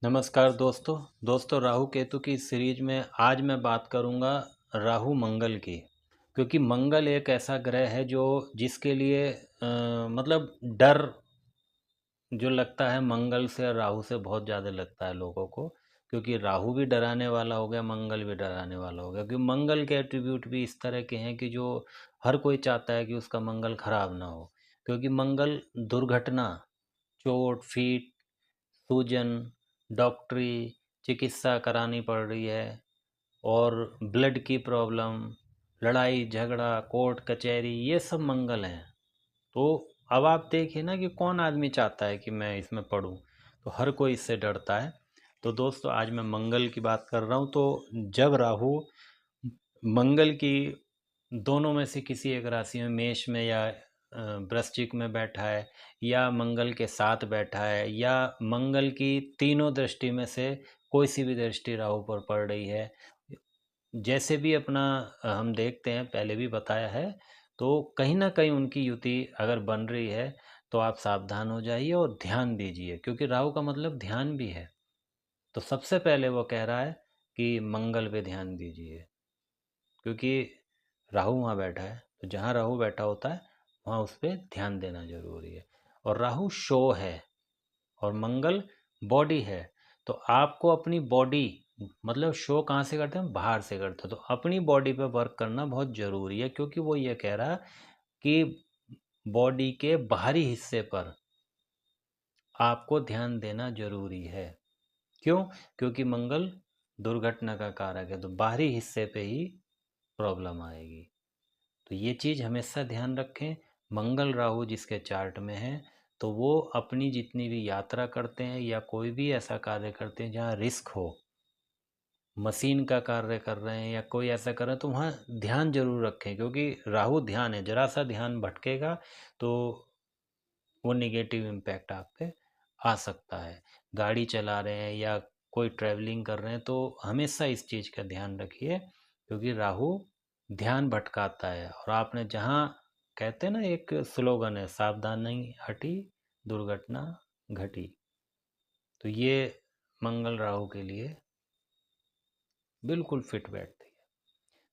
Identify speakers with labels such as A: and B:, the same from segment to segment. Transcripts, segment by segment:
A: नमस्कार दोस्तों राहु केतु की सीरीज में आज मैं बात करूंगा राहु मंगल की। क्योंकि मंगल एक ऐसा ग्रह है जो जिसके लिए मतलब डर जो लगता है मंगल से और राहु से बहुत ज़्यादा लगता है लोगों को। क्योंकि राहु भी डराने वाला हो गया, मंगल भी डराने वाला हो गया। क्योंकि मंगल के एट्रीब्यूट भी इस तरह के हैं कि जो हर कोई चाहता है कि उसका मंगल खराब ना हो। क्योंकि मंगल दुर्घटना, चोट, फीट, सूजन, डॉक्टरी चिकित्सा करानी पड़ रही है, और ब्लड की प्रॉब्लम, लड़ाई झगड़ा, कोर्ट कचहरी, ये सब मंगल हैं। तो अब आप देखिए ना कि कौन आदमी चाहता है कि मैं इसमें पढूं। तो हर कोई इससे डरता है। तो दोस्तों आज मैं मंगल की बात कर रहा हूँ। तो जब राहु मंगल की दोनों में से किसी एक राशि में, मेष में या वृश्चिक में बैठा है, या मंगल के साथ बैठा है, या मंगल की तीनों दृष्टि में से कोई सी भी दृष्टि राहु पर पड़ रही है, जैसे भी अपना हम देखते हैं, पहले भी बताया है। तो कहीं ना कहीं उनकी युति अगर बन रही है तो आप सावधान हो जाइए और ध्यान दीजिए। क्योंकि राहु का मतलब ध्यान भी है। तो सबसे पहले वो कह रहा है कि मंगल पे ध्यान दीजिए। क्योंकि राहु वहाँ बैठा है, तो जहाँ राहु बैठा होता है वहाँ उस पर ध्यान देना जरूरी है। और राहु शो है और मंगल बॉडी है। तो आपको अपनी बॉडी, मतलब शो कहाँ से करते हैं, बाहर से करते हैं। तो अपनी बॉडी पे वर्क करना बहुत ज़रूरी है। क्योंकि वो ये कह रहा है कि बॉडी के बाहरी हिस्से पर आपको ध्यान देना जरूरी है। क्यों? क्योंकि मंगल दुर्घटना का कारक है, तो बाहरी हिस्से पे ही प्रॉब्लम आएगी। तो ये चीज़ हमेशा ध्यान रखें। मंगल राहु जिसके चार्ट में है, तो वो अपनी जितनी भी यात्रा करते हैं या कोई भी ऐसा कार्य करते हैं जहाँ रिस्क हो, मशीन का कार्य कर रहे हैं या कोई ऐसा कर रहे हैं, तो वहाँ ध्यान जरूर रखें। क्योंकि राहु ध्यान है, जरा सा ध्यान भटकेगा तो वो निगेटिव इम्पैक्ट आप पे आ सकता है। गाड़ी चला रहे हैं या कोई ट्रैवलिंग कर रहे हैं तो हमेशा इस चीज़ का ध्यान रखिए। क्योंकि राहु ध्यान भटकाता है। और आपने जहाँ, कहते हैं ना, एक स्लोगन है, सावधानी हटी दुर्घटना घटी। तो ये मंगल राहु के लिए बिल्कुल फिट बैठती है।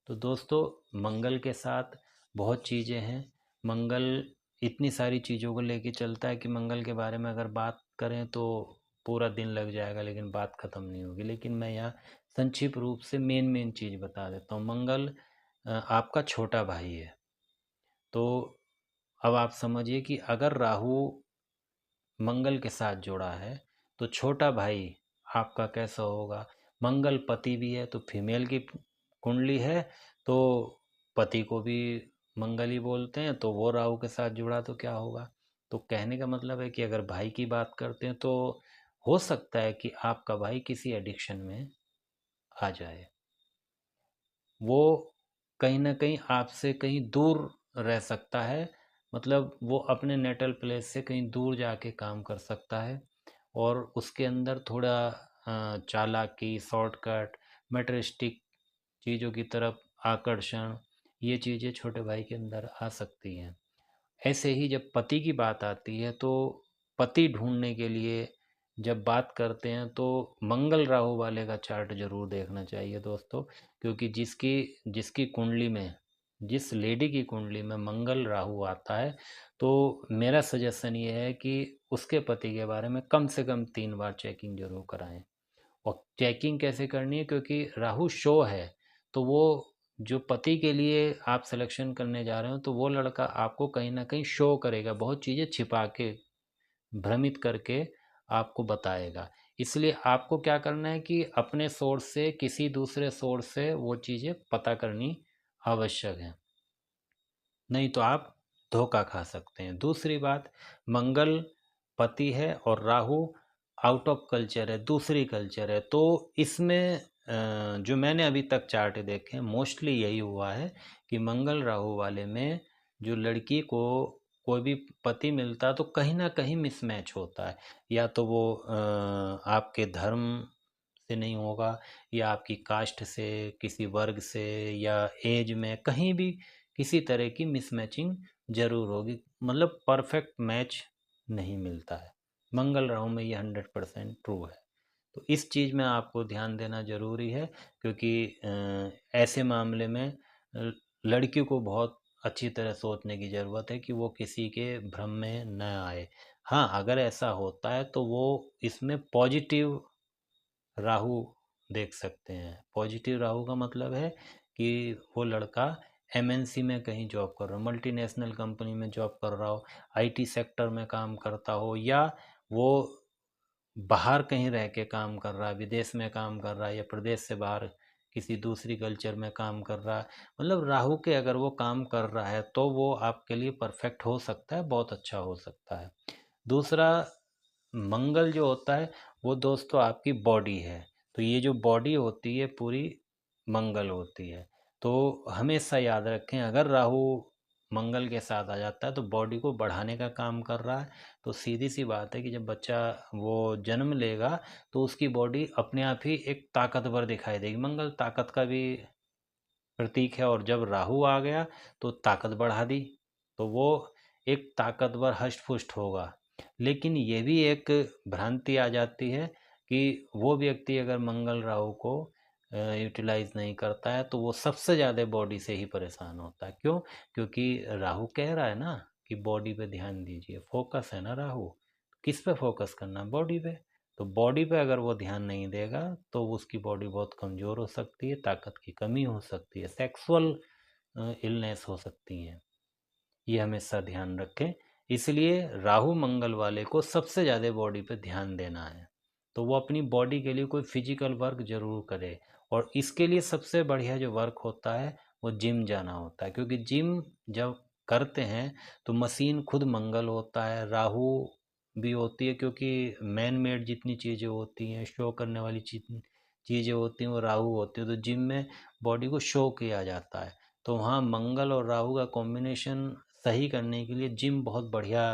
A: तो दोस्तों मंगल के साथ बहुत चीज़ें हैं। मंगल इतनी सारी चीज़ों को लेके चलता है कि मंगल के बारे में अगर बात करें तो पूरा दिन लग जाएगा, लेकिन बात ख़त्म नहीं होगी। लेकिन मैं यहाँ संक्षिप्त रूप से मेन मेन चीज़ बता देता हूँ। मंगल आपका छोटा भाई है। तो अब आप समझिए कि अगर राहु मंगल के साथ जुड़ा है तो छोटा भाई आपका कैसा होगा। मंगल पति भी है, तो फीमेल की कुंडली है, तो पति को भी मंगल ही बोलते हैं। तो वो राहु के साथ जुड़ा तो क्या होगा। तो कहने का मतलब है कि अगर भाई की बात करते हैं तो हो सकता है कि आपका भाई किसी एडिक्शन में आ जाए। वो कहीं ना कहीं आपसे कहीं दूर रह सकता है। मतलब वो अपने नेटल प्लेस से कहीं दूर जाके काम कर सकता है। और उसके अंदर थोड़ा चालाकी, शॉर्टकट, मटेरियलिस्टिक चीज़ों की तरफ आकर्षण, ये चीज़ें छोटे भाई के अंदर आ सकती हैं। ऐसे ही जब पति की बात आती है तो पति ढूंढने के लिए जब बात करते हैं तो मंगल राहु वाले का चार्ट जरूर देखना चाहिए दोस्तों। क्योंकि जिसकी जिसकी कुंडली में, जिस लेडी की कुंडली में मंगल राहु आता है, तो मेरा सजेशन ये है कि उसके पति के बारे में कम से कम 3 बार चेकिंग जरूर कराएं। और चेकिंग कैसे करनी है, क्योंकि राहु शो है। तो वो जो पति के लिए आप सिलेक्शन करने जा रहे हो, तो वो लड़का आपको कहीं ना कहीं शो करेगा, बहुत चीज़ें छिपा के, भ्रमित करके आपको बताएगा। इसलिए आपको क्या करना है कि अपने सोर्स से, किसी दूसरे सोर्स से वो चीज़ें पता करनी आवश्यक है। नहीं तो आप धोखा खा सकते हैं। दूसरी बात, मंगल पति है और राहु आउट ऑफ कल्चर है, दूसरी कल्चर है। तो इसमें जो मैंने अभी तक चार्ट देखे हैं, मोस्टली यही हुआ है कि मंगल राहु वाले में जो लड़की को कोई भी पति मिलता तो कहीं ना कहीं मिसमैच होता है। या तो वो आपके धर्म से नहीं होगा, या आपकी कास्ट से, किसी वर्ग से, या एज में कहीं भी किसी तरह की मिसमैचिंग जरूर होगी। मतलब परफेक्ट मैच नहीं मिलता है। मंगल राहु में ये 100% ट्रू है। तो इस चीज़ में आपको ध्यान देना ज़रूरी है, क्योंकि ऐसे मामले में लड़की को बहुत अच्छी तरह सोचने की ज़रूरत है कि वो किसी के भ्रम में न आए। हाँ, अगर ऐसा होता है तो वो इसमें पॉजिटिव राहु देख सकते हैं। पॉजिटिव राहु का मतलब है कि वो लड़का एमएनसी में कहीं जॉब कर रहा हो, मल्टीनेशनल कंपनी में जॉब कर रहा हो, आईटी सेक्टर में काम करता हो, या वो बाहर कहीं रह के काम कर रहा है, विदेश में काम कर रहा है, या प्रदेश से बाहर किसी दूसरी कल्चर में काम कर रहा है। मतलब राहु के अगर वो काम कर रहा है तो वो आपके लिए परफेक्ट हो सकता है, बहुत अच्छा हो सकता है। दूसरा, मंगल जो होता है वो दोस्तों आपकी बॉडी है। तो ये जो बॉडी होती है पूरी मंगल होती है। तो हमेशा याद रखें, अगर राहु मंगल के साथ आ जाता है तो बॉडी को बढ़ाने का काम कर रहा है। तो सीधी सी बात है कि जब बच्चा वो जन्म लेगा तो उसकी बॉडी अपने आप ही एक ताकतवर दिखाई देगी। मंगल ताकत का भी प्रतीक है, और जब राहु आ गया तो ताकत बढ़ा दी, तो वो एक ताकतवर हष्ट पुष्ट होगा। लेकिन ये भी एक भ्रांति आ जाती है कि वो व्यक्ति अगर मंगल राहु को यूटिलाइज नहीं करता है तो वो सबसे ज़्यादा बॉडी से ही परेशान होता है। क्यों? क्योंकि राहु कह रहा है ना कि बॉडी पे ध्यान दीजिए, फोकस है ना राहु। किस पे फोकस करना? बॉडी पे। तो बॉडी पे अगर वो ध्यान नहीं देगा तो उसकी बॉडी बहुत कमज़ोर हो सकती है, ताकत की कमी हो सकती है, सेक्सुअल इलनेस हो सकती हैं। ये हमेशा ध्यान रखें। इसलिए राहु मंगल वाले को सबसे ज़्यादा बॉडी पे ध्यान देना है। तो वो अपनी बॉडी के लिए कोई फिजिकल वर्क ज़रूर करे, और इसके लिए सबसे बढ़िया जो वर्क होता है वो जिम जाना होता है। क्योंकि जिम जब करते हैं तो मशीन खुद मंगल होता है, राहु भी होती है, क्योंकि मैन मेड जितनी चीज़ें होती हैं, शो करने वाली चीज़ें होती हैं, वो राहु होती है। तो जिम में बॉडी को शो किया जाता है। तो वहाँ मंगल और राहु का कॉम्बिनेशन सही करने के लिए जिम बहुत बढ़िया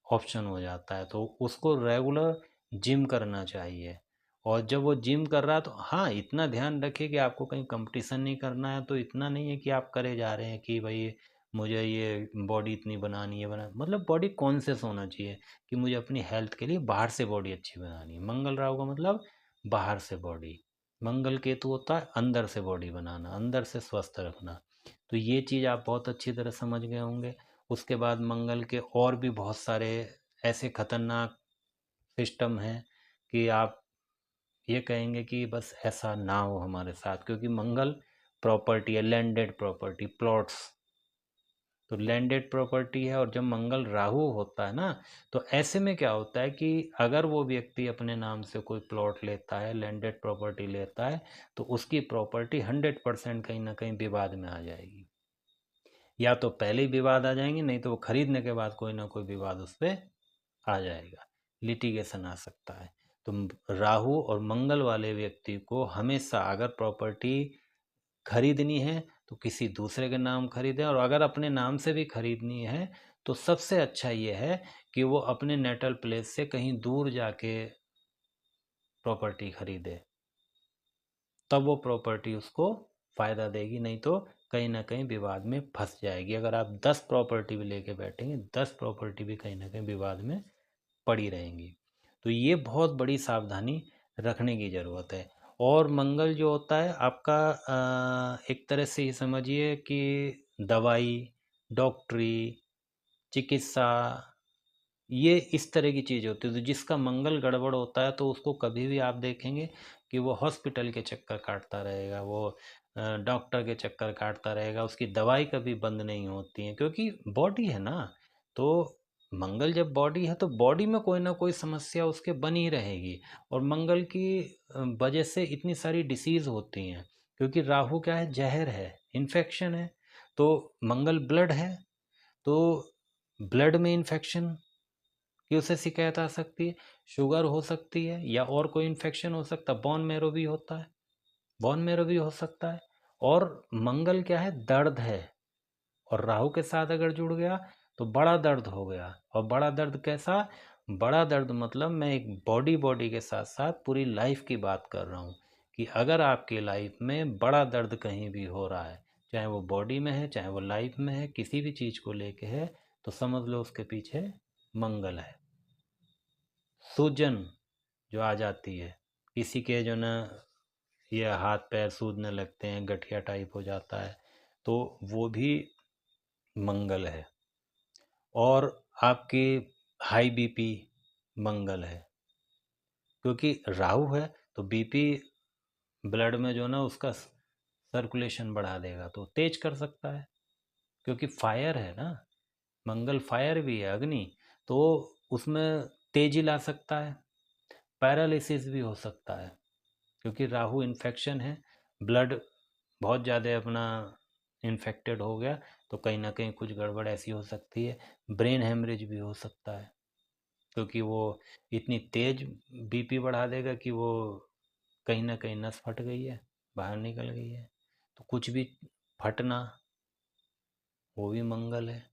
A: ऑप्शन हो जाता है। तो उसको रेगुलर जिम करना चाहिए। और जब वो जिम कर रहा है तो हाँ, इतना ध्यान रखिए कि आपको कहीं कंपटीशन नहीं करना है। तो इतना नहीं है कि आप करे जा रहे हैं कि भाई मुझे ये बॉडी इतनी बनानी है, मतलब बॉडी कॉन्शियस होना चाहिए कि मुझे अपनी हेल्थ के लिए बाहर से बॉडी अच्छी बनानी है। मंगल राहु का मतलब बाहर से बॉडी, मंगल केतु होता है अंदर से बॉडी बनाना, अंदर से स्वस्थ रखना। तो ये चीज़ आप बहुत अच्छी तरह समझ गए होंगे। उसके बाद मंगल के और भी बहुत सारे ऐसे खतरनाक सिस्टम हैं कि आप ये कहेंगे कि बस ऐसा ना हो हमारे साथ, क्योंकि मंगल प्रॉपर्टी है, लैंडेड प्रॉपर्टी, प्लॉट्स। तो लैंडेड प्रॉपर्टी है, और जब मंगल राहु होता है ना, तो ऐसे में क्या होता है कि अगर वो व्यक्ति अपने नाम से कोई प्लॉट लेता है, लैंडेड प्रॉपर्टी लेता है, तो उसकी प्रॉपर्टी 100% कहीं ना कहीं विवाद में आ जाएगी। या तो पहले ही विवाद आ जाएंगे, नहीं तो वो खरीदने के बाद कोई ना कोई विवाद उस पर आ जाएगा, लिटिगेशन आ सकता है। तो राहु और मंगल वाले व्यक्ति को हमेशा अगर प्रॉपर्टी खरीदनी है तो किसी दूसरे के नाम खरीदें, और अगर अपने नाम से भी खरीदनी है तो सबसे अच्छा ये है कि वो अपने नेटल प्लेस से कहीं दूर जाके प्रॉपर्टी खरीदे, तब वो प्रॉपर्टी उसको फ़ायदा देगी। नहीं तो कहीं ना कहीं विवाद में फंस जाएगी। अगर आप 10 प्रॉपर्टी भी लेके बैठेंगे, 10 प्रॉपर्टी भी कहीं ना कहीं विवाद में पड़ी रहेंगी। तो ये बहुत बड़ी सावधानी रखने की ज़रूरत है। और मंगल जो होता है आपका एक तरह से ये समझिए कि दवाई, डॉक्टरी, चिकित्सा, ये इस तरह की चीज़ होती है। तो जिसका मंगल गड़बड़ होता है तो उसको कभी भी आप देखेंगे कि वो हॉस्पिटल के चक्कर काटता रहेगा, वो डॉक्टर के चक्कर काटता रहेगा, उसकी दवाई कभी बंद नहीं होती है, क्योंकि बॉडी है ना। तो मंगल जब बॉडी है तो बॉडी में कोई ना कोई समस्या उसके बनी रहेगी। और मंगल की वजह से इतनी सारी डिसीज़ होती हैं, क्योंकि राहु क्या है, जहर है, इन्फेक्शन है। तो मंगल ब्लड है, तो ब्लड में इन्फेक्शन कि उसे शिकायत आ सकती है, शुगर हो सकती है, या और कोई इन्फेक्शन हो सकता है, बोन मेरो भी होता है, बोन मेरो भी हो सकता है। और मंगल क्या है, दर्द है, और राहु के साथ अगर जुड़ गया तो बड़ा दर्द हो गया। और बड़ा दर्द कैसा? बड़ा दर्द मतलब मैं एक बॉडी के साथ साथ पूरी लाइफ की बात कर रहा हूँ, कि अगर आपकी लाइफ में बड़ा दर्द कहीं भी हो रहा है, चाहे वो बॉडी में है, चाहे वो लाइफ में है, किसी भी चीज़ को लेके है, तो समझ लो उसके पीछे मंगल है। सूजन, जो आ जाती है, किसी के जो ना ये हाथ पैर सूजने लगते हैं, गठिया टाइप हो जाता है, तो वो भी मंगल है। और आपकी हाई बीपी मंगल है, क्योंकि राहु है तो बीपी ब्लड में जो ना उसका सर्कुलेशन बढ़ा देगा, तो तेज कर सकता है, क्योंकि फायर है ना, मंगल फायर भी है, अग्नि, तो उसमें तेजी ला सकता है। पैरालिसिस भी हो सकता है, क्योंकि राहु इन्फेक्शन है, ब्लड बहुत ज़्यादा अपना इन्फेक्टेड हो गया, तो कहीं ना कहीं कुछ गड़बड़ ऐसी हो सकती है। ब्रेन हेमरेज भी हो सकता है, क्योंकि वो इतनी तेज बीपी बढ़ा देगा कि वो कहीं ना कहीं नस फट गई है, बाहर निकल गई है, तो कुछ भी फटना, वो भी मंगल है।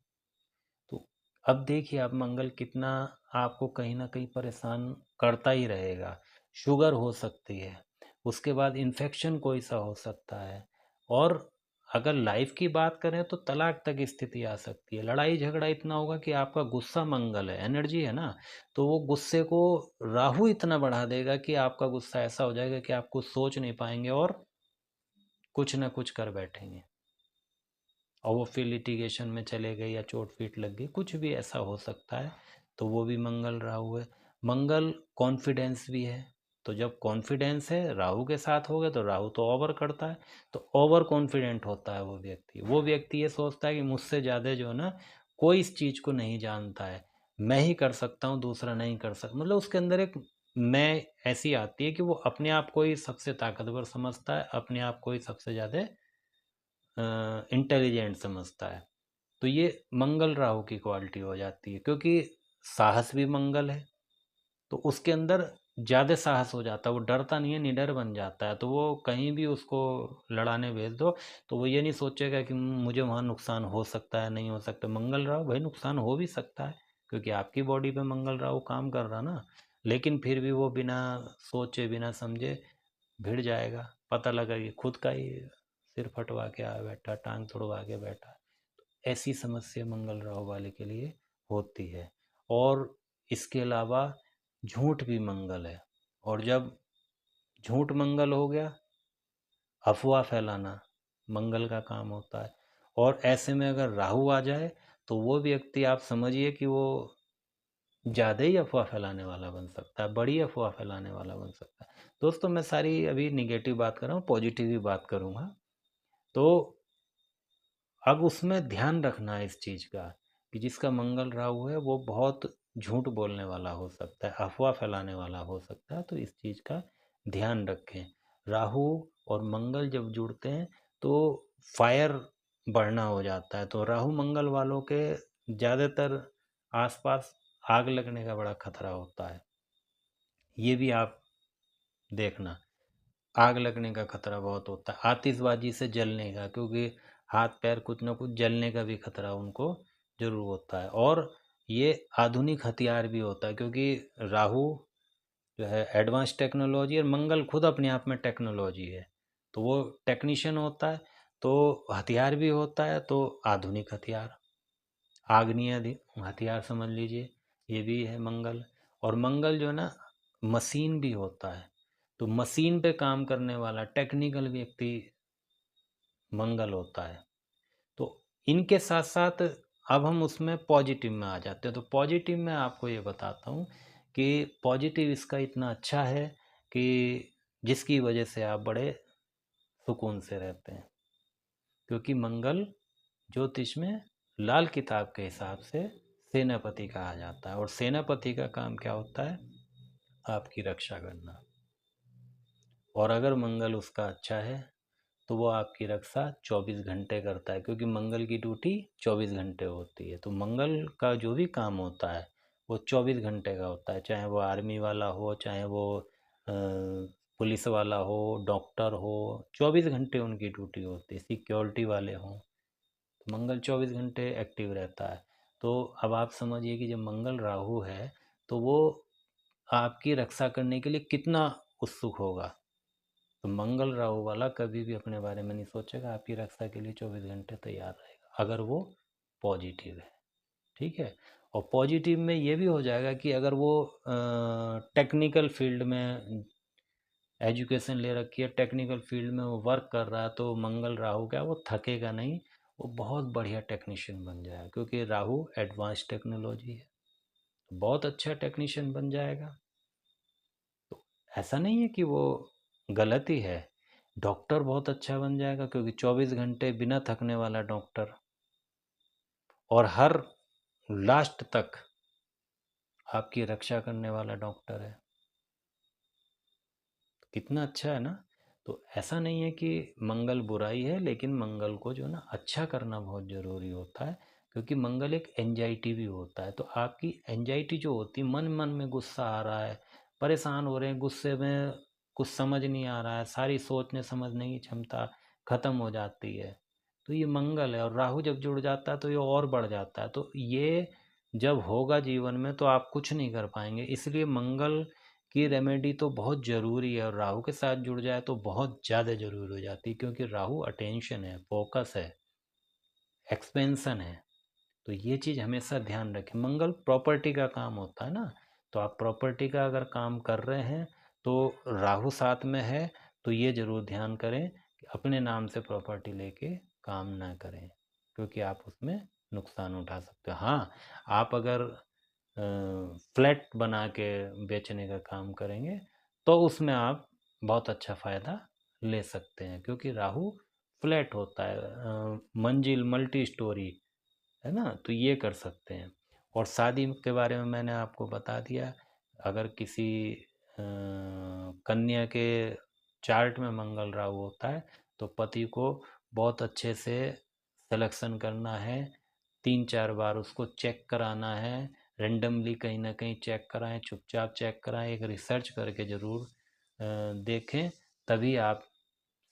A: तो अब देखिए आप, मंगल कितना आपको कहीं ना कहीं परेशान करता ही रहेगा। शुगर हो सकती है, उसके बाद इन्फेक्शन कोई सा हो सकता है, और अगर लाइफ की बात करें तो तलाक तक स्थिति आ सकती है। लड़ाई झगड़ा इतना होगा कि आपका गुस्सा, मंगल है, एनर्जी है ना, तो वो गुस्से को राहु इतना बढ़ा देगा कि आपका गुस्सा ऐसा हो जाएगा कि आप कुछ सोच नहीं पाएंगे और कुछ ना कुछ कर बैठेंगे, और वो फिर लिटिगेशन में चले गए या चोट पीट लग गई, कुछ भी ऐसा हो सकता है। तो वो भी मंगल राहु है। मंगल कॉन्फिडेंस भी है, तो जब कॉन्फिडेंस है राहु के साथ हो गया, तो राहु तो ओवर करता है, तो ओवर कॉन्फिडेंट होता है वो व्यक्ति ये सोचता है कि मुझसे ज़्यादा जो है ना कोई इस चीज़ को नहीं जानता है, मैं ही कर सकता हूँ, दूसरा नहीं कर सकता। मतलब उसके अंदर एक मैं ऐसी आती है कि वो अपने आप को ही सबसे ताकतवर समझता है, अपने आप को ही सबसे ज़्यादा इंटेलिजेंट समझता है। तो ये मंगल राहु की क्वालिटी हो जाती है, क्योंकि साहस भी मंगल है, तो उसके अंदर ज़्यादा साहस हो जाता है, वो डरता नहीं है, निडर बन जाता है। तो वो कहीं भी उसको लड़ाने भेज दो, तो वो ये नहीं सोचेगा कि मुझे वहाँ नुकसान हो सकता है, नहीं हो सकता। मंगल राहु भाई नुकसान हो भी सकता है, क्योंकि आपकी बॉडी पे मंगल राहु काम कर रहा ना, लेकिन फिर भी वो बिना सोचे बिना समझे भिड़ जाएगा, पता लगा कि खुद का ही सिर फटवा के आ बैठा, टांग तुड़वा के बैठा। ऐसी समस्या मंगल राहु वाले के लिए होती है। और इसके अलावा झूठ भी मंगल है, और जब झूठ मंगल हो गया, अफवाह फैलाना मंगल का काम होता है। और ऐसे में अगर राहु आ जाए, तो वो व्यक्ति आप समझिए कि वो ज़्यादा ही अफवाह फैलाने वाला बन सकता है, बड़ी अफवाह फैलाने वाला बन सकता है। दोस्तों मैं सारी अभी निगेटिव बात कर रहा हूँ, पॉजिटिव ही बात करूँगा। तो अब उसमें ध्यान रखना है इस चीज़ का, कि जिसका मंगल राहु है वो बहुत झूठ बोलने वाला हो सकता है, अफवाह फैलाने वाला हो सकता है, तो इस चीज़ का ध्यान रखें। राहु और मंगल जब जुड़ते हैं तो फायर बढ़ना हो जाता है, तो राहु मंगल वालों के ज़्यादातर आसपास आग लगने का बड़ा खतरा होता है, ये भी आप देखना। आग लगने का खतरा बहुत होता है, आतिशबाजी से जलने का, क्योंकि हाथ पैर कुछ ना कुछ जलने का भी खतरा उनको जरूर होता है। और ये आधुनिक हथियार भी होता है, क्योंकि राहु जो है एडवांस टेक्नोलॉजी, और मंगल खुद अपने आप में टेक्नोलॉजी है, तो वो टेक्नीशियन होता है, तो हथियार भी होता है, तो आधुनिक हथियार, आग्नेय हथियार समझ लीजिए, ये भी है मंगल। और मंगल जो है ना मशीन भी होता है, तो मशीन पे काम करने वाला टेक्निकल व्यक्ति मंगल होता है। तो इनके साथ साथ अब हम उसमें पॉजिटिव में आ जाते हैं। तो पॉजिटिव में आपको ये बताता हूँ कि पॉजिटिव इसका इतना अच्छा है कि जिसकी वजह से आप बड़े सुकून से रहते हैं, क्योंकि मंगल ज्योतिष में लाल किताब के हिसाब से सेनापति कहा जाता है, और सेनापति का काम क्या होता है? आपकी रक्षा करना। और अगर मंगल उसका अच्छा है तो वो आपकी रक्षा 24 घंटे करता है, क्योंकि मंगल की ड्यूटी 24 घंटे होती है। तो मंगल का जो भी काम होता है वो 24 घंटे का होता है, चाहे वो आर्मी वाला हो, चाहे वो पुलिस वाला हो, डॉक्टर हो, 24 घंटे उनकी ड्यूटी होती है। सिक्योरिटी वाले हों, तो मंगल 24 घंटे एक्टिव रहता है। तो अब आप समझिए कि जब मंगल राहु है तो वो आपकी रक्षा करने के लिए कितना उत्सुक होगा। तो मंगल राहु वाला कभी भी अपने बारे में नहीं सोचेगा, आपकी रक्षा के लिए 24 घंटे तैयार रहेगा, अगर वो पॉजिटिव है। ठीक है। और पॉजिटिव में ये भी हो जाएगा कि अगर वो टेक्निकल फील्ड में एजुकेशन ले रखी है, टेक्निकल फील्ड में वो वर्क कर रहा है, तो मंगल राहु क्या है, वो थकेगा नहीं, वो बहुत बढ़िया टेक्नीशियन बन जाएगा, क्योंकि राहु एडवांस टेक्नोलॉजी है, तो बहुत अच्छा टेक्नीशियन बन जाएगा। तो ऐसा नहीं है कि वो गलत ही है। डॉक्टर बहुत अच्छा बन जाएगा, क्योंकि 24 घंटे बिना थकने वाला डॉक्टर, और हर लास्ट तक आपकी रक्षा करने वाला डॉक्टर है। कितना अच्छा है ना। तो ऐसा नहीं है कि मंगल बुराई है, लेकिन मंगल को जो है ना अच्छा करना बहुत ज़रूरी होता है, क्योंकि मंगल एक एंजाइटी भी होता है। तो आपकी एंजाइटी जो होती है, मन मन में गुस्सा आ रहा है, परेशान हो रहे हैं, गुस्से में कुछ समझ नहीं आ रहा है, सारी सोचने समझने की क्षमता खत्म हो जाती है, तो ये मंगल है। और राहु जब जुड़ जाता है तो ये और बढ़ जाता है। तो ये जब होगा जीवन में तो आप कुछ नहीं कर पाएंगे। इसलिए मंगल की रेमेडी तो बहुत ज़रूरी है, और राहु के साथ जुड़ जाए तो बहुत ज़्यादा ज़रूरी हो जाती है, क्योंकि राहु अटेंशन है, फोकस है, एक्सपेंशन है। तो ये चीज़ हमेशा ध्यान रखें। मंगल प्रॉपर्टी का काम होता है ना, तो आप प्रॉपर्टी का अगर काम कर रहे हैं तो राहु साथ में है, तो ये ज़रूर ध्यान करें कि अपने नाम से प्रॉपर्टी लेके काम ना करें, क्योंकि आप उसमें नुकसान उठा सकते हो। हाँ, आप अगर फ्लैट बना के बेचने का काम करेंगे तो उसमें आप बहुत अच्छा फ़ायदा ले सकते हैं, क्योंकि राहु फ्लैट होता है, मंजिल मल्टी स्टोरी है ना, तो ये कर सकते हैं। और शादी के बारे में मैंने आपको बता दिया। अगर किसी कन्या के चार्ट में मंगल राहु होता है तो पति को बहुत अच्छे से सिलेक्शन करना है, 3-4 बार उसको चेक कराना है, रेंडमली कहीं ना कहीं चेक कराएं, चुपचाप चेक कराएं, एक रिसर्च करके ज़रूर देखें, तभी आप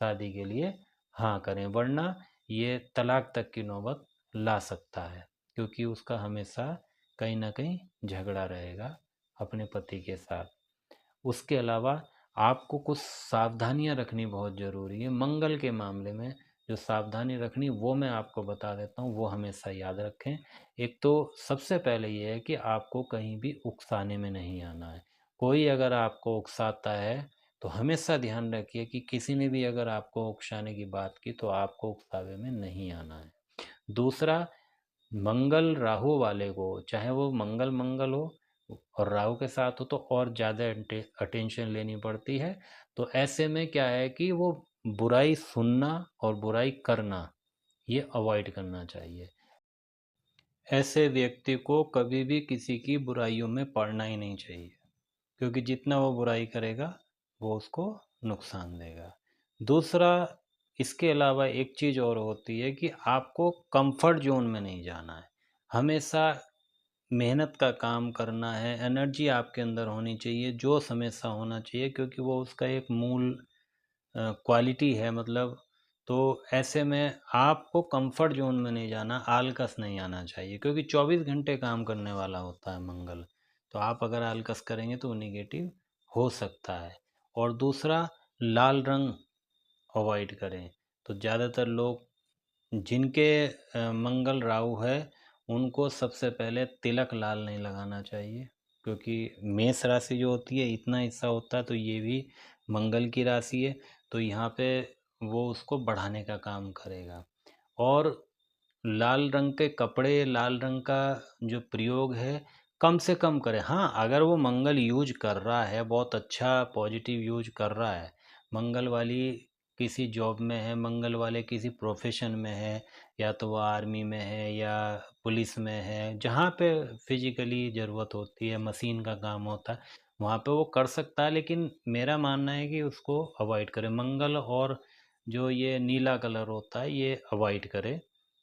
A: शादी के लिए हाँ करें, वरना ये तलाक तक की नौबत ला सकता है, क्योंकि उसका हमेशा कहीं ना कहीं झगड़ा रहेगा अपने पति के साथ। उसके अलावा आपको कुछ सावधानियां रखनी बहुत ज़रूरी है मंगल के मामले में। जो सावधानी रखनी वो मैं आपको बता देता हूँ, वो हमेशा याद रखें। एक तो सबसे पहले ये है कि आपको कहीं भी उकसाने में नहीं आना है। कोई अगर आपको उकसाता है तो हमेशा ध्यान रखिए कि किसी ने भी अगर आपको उकसाने की बात की तो आपको उकसावे में नहीं आना है। दूसरा, मंगल राहु वाले को, चाहे वो मंगल मंगल हो और राहु के साथ हो तो और ज़्यादा अटेंशन लेनी पड़ती है। तो ऐसे में क्या है कि वो बुराई सुनना और बुराई करना ये अवॉइड करना चाहिए। ऐसे व्यक्ति को कभी भी किसी की बुराइयों में पड़ना ही नहीं चाहिए, क्योंकि जितना वो बुराई करेगा वो उसको नुकसान देगा। दूसरा, इसके अलावा एक चीज़ और होती है कि आपको कंफर्ट जोन में नहीं जाना है। हमेशा मेहनत का काम करना है, एनर्जी आपके अंदर होनी चाहिए, जोश हमेशा होना चाहिए, क्योंकि वो उसका एक मूल क्वालिटी है, मतलब। तो ऐसे में आपको कंफर्ट जोन में नहीं जाना, आलकस नहीं आना चाहिए, क्योंकि 24 घंटे काम करने वाला होता है मंगल। तो आप अगर आलकस करेंगे तो वो निगेटिव हो सकता है। और दूसरा, लाल रंग अवॉइड करें। तो ज़्यादातर लोग जिनके मंगल राहु है उनको सबसे पहले तिलक लाल नहीं लगाना चाहिए, क्योंकि मेष राशि जो होती है इतना हिस्सा होता है, तो ये भी मंगल की राशि है, तो यहाँ पे वो उसको बढ़ाने का काम करेगा। और लाल रंग के कपड़े, लाल रंग का जो प्रयोग है कम से कम करें। हाँ, अगर वो मंगल यूज कर रहा है, बहुत अच्छा पॉजिटिव यूज कर रहा है, मंगल वाली किसी जॉब में है, मंगल वाले किसी प्रोफेशन में है, या तो वो आर्मी में है या पुलिस में है, जहाँ पे फिजिकली ज़रूरत होती है, मशीन का काम होता है, वहाँ पे वो कर सकता है। लेकिन मेरा मानना है कि उसको अवॉइड करें, मंगल और जो ये नीला कलर होता है ये अवॉइड करें,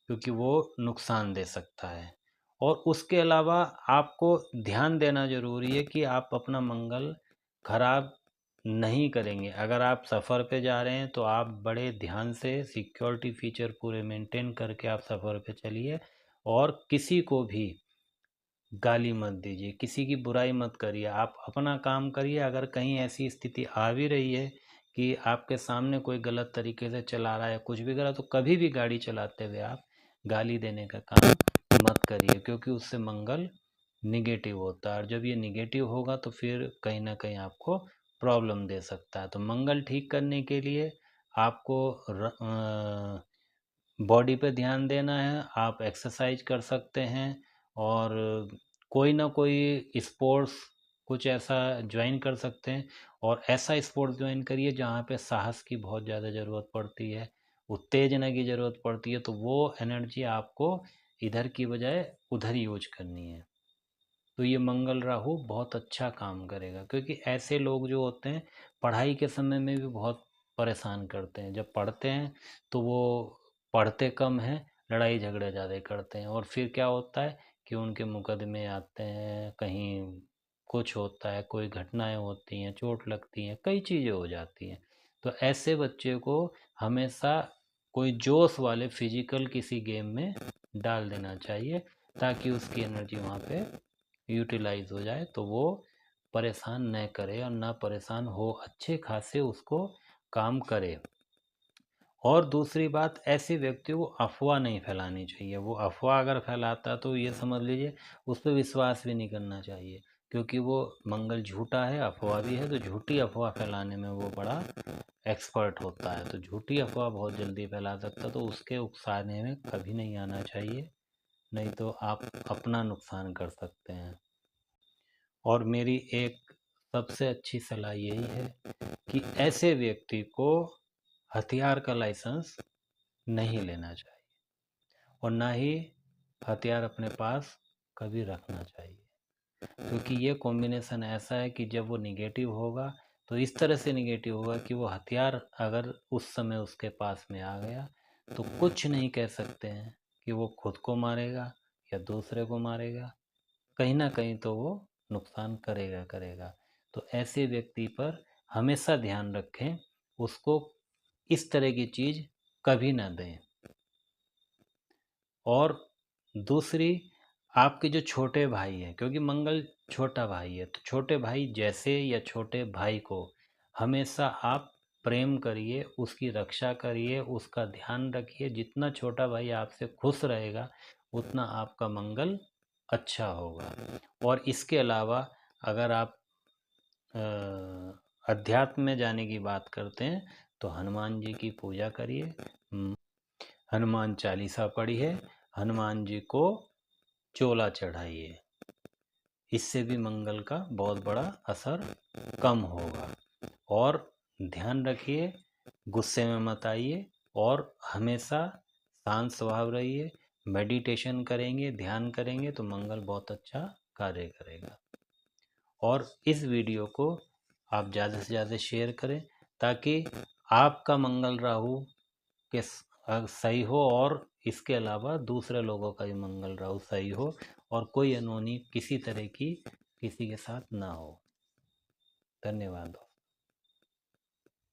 A: क्योंकि वो नुकसान दे सकता है। और उसके अलावा आपको ध्यान देना ज़रूरी है कि आप अपना मंगल खराब नहीं करेंगे। अगर आप सफ़र पे जा रहे हैं तो आप बड़े ध्यान से सिक्योरिटी फीचर पूरे मेंटेन करके आप सफ़र पे चलिए, और किसी को भी गाली मत दीजिए, किसी की बुराई मत करिए, आप अपना काम करिए। अगर कहीं ऐसी स्थिति आ भी रही है कि आपके सामने कोई गलत तरीके से चला रहा है, कुछ भी कर रहा है, तो कभी भी गाड़ी चलाते हुए आप गाली देने का काम मत करिए, क्योंकि उससे मंगल निगेटिव होता है, और जब ये निगेटिव होगा तो फिर कहीं ना कहीं आपको प्रॉब्लम दे सकता है। तो मंगल ठीक करने के लिए आपको बॉडी पे ध्यान देना है, आप एक्सरसाइज कर सकते हैं, और कोई ना कोई स्पोर्ट्स कुछ ऐसा ज्वाइन कर सकते हैं। और ऐसा स्पोर्ट्स ज्वाइन करिए जहाँ पे साहस की बहुत ज़्यादा ज़रूरत पड़ती है, उत्तेजना की ज़रूरत पड़ती है, तो वो एनर्जी आपको इधर की बजाय उधर यूज करनी है। तो ये मंगल राहु बहुत अच्छा काम करेगा, क्योंकि ऐसे लोग जो होते हैं पढ़ाई के समय में भी बहुत परेशान करते हैं। जब पढ़ते हैं तो वो पढ़ते कम हैं, लड़ाई झगड़े ज़्यादा करते हैं, और फिर क्या होता है कि उनके मुकदमे आते हैं, कहीं कुछ होता है, कोई घटनाएं होती हैं, चोट लगती हैं, कई चीज़ें हो जाती हैं। तो ऐसे बच्चे को हमेशा कोई जोश वाले फिजिकल किसी गेम में डाल देना चाहिए, ताकि उसकी एनर्जी वहाँ पे यूटिलाइज हो जाए, तो वो परेशान न करे और ना परेशान हो, अच्छे खासे उसको काम करे। और दूसरी बात, ऐसे व्यक्ति को अफवाह नहीं फैलानी चाहिए। वो अफवाह अगर फैलाता है तो ये समझ लीजिए उस पर विश्वास भी नहीं करना चाहिए, क्योंकि वो मंगल झूठा है, अफवाह भी है, तो झूठी अफवाह फैलाने में वो बड़ा एक्सपर्ट होता है। तो झूठी अफवाह बहुत जल्दी फैला सकता है, तो उसके उकसाने में कभी नहीं आना चाहिए, नहीं तो आप अपना नुकसान कर सकते हैं। और मेरी एक सबसे अच्छी सलाह यही है कि ऐसे व्यक्ति को हथियार का लाइसेंस नहीं लेना चाहिए, और ना ही हथियार अपने पास कभी रखना चाहिए, क्योंकि ये कॉम्बिनेशन ऐसा है कि जब वो निगेटिव होगा तो इस तरह से निगेटिव होगा कि वो हथियार अगर उस समय उसके पास में आ गया तो कुछ नहीं कह सकते हैं कि वो खुद को मारेगा या दूसरे को मारेगा, कहीं ना कहीं तो वो नुकसान करेगा करेगा। तो ऐसे व्यक्ति पर हमेशा ध्यान रखें, उसको इस तरह की चीज़ कभी ना दें। और दूसरी, आपके जो छोटे भाई हैं, क्योंकि मंगल छोटा भाई है, तो छोटे भाई जैसे या छोटे भाई को हमेशा आप प्रेम करिए, उसकी रक्षा करिए, उसका ध्यान रखिए। जितना छोटा भाई आपसे खुश रहेगा उतना आपका मंगल अच्छा होगा। और इसके अलावा अगर आप अध्यात्म में जाने की बात करते हैं तो हनुमान जी की पूजा करिए, हनुमान चालीसा पढ़िए, हनुमान जी को चोला चढ़ाइए, इससे भी मंगल का बहुत बड़ा असर कम होगा। और ध्यान रखिए, गुस्से में मत आइए, और हमेशा शांत स्वभाव रहिए। मेडिटेशन करेंगे, ध्यान करेंगे तो मंगल बहुत अच्छा कार्य करेगा। और इस वीडियो को आप ज़्यादा से ज़्यादा शेयर करें, ताकि आपका मंगल राहु के सही हो, और इसके अलावा दूसरे लोगों का भी मंगल राहु सही हो, और कोई अनहोनी किसी तरह की किसी के साथ ना हो। धन्यवाद।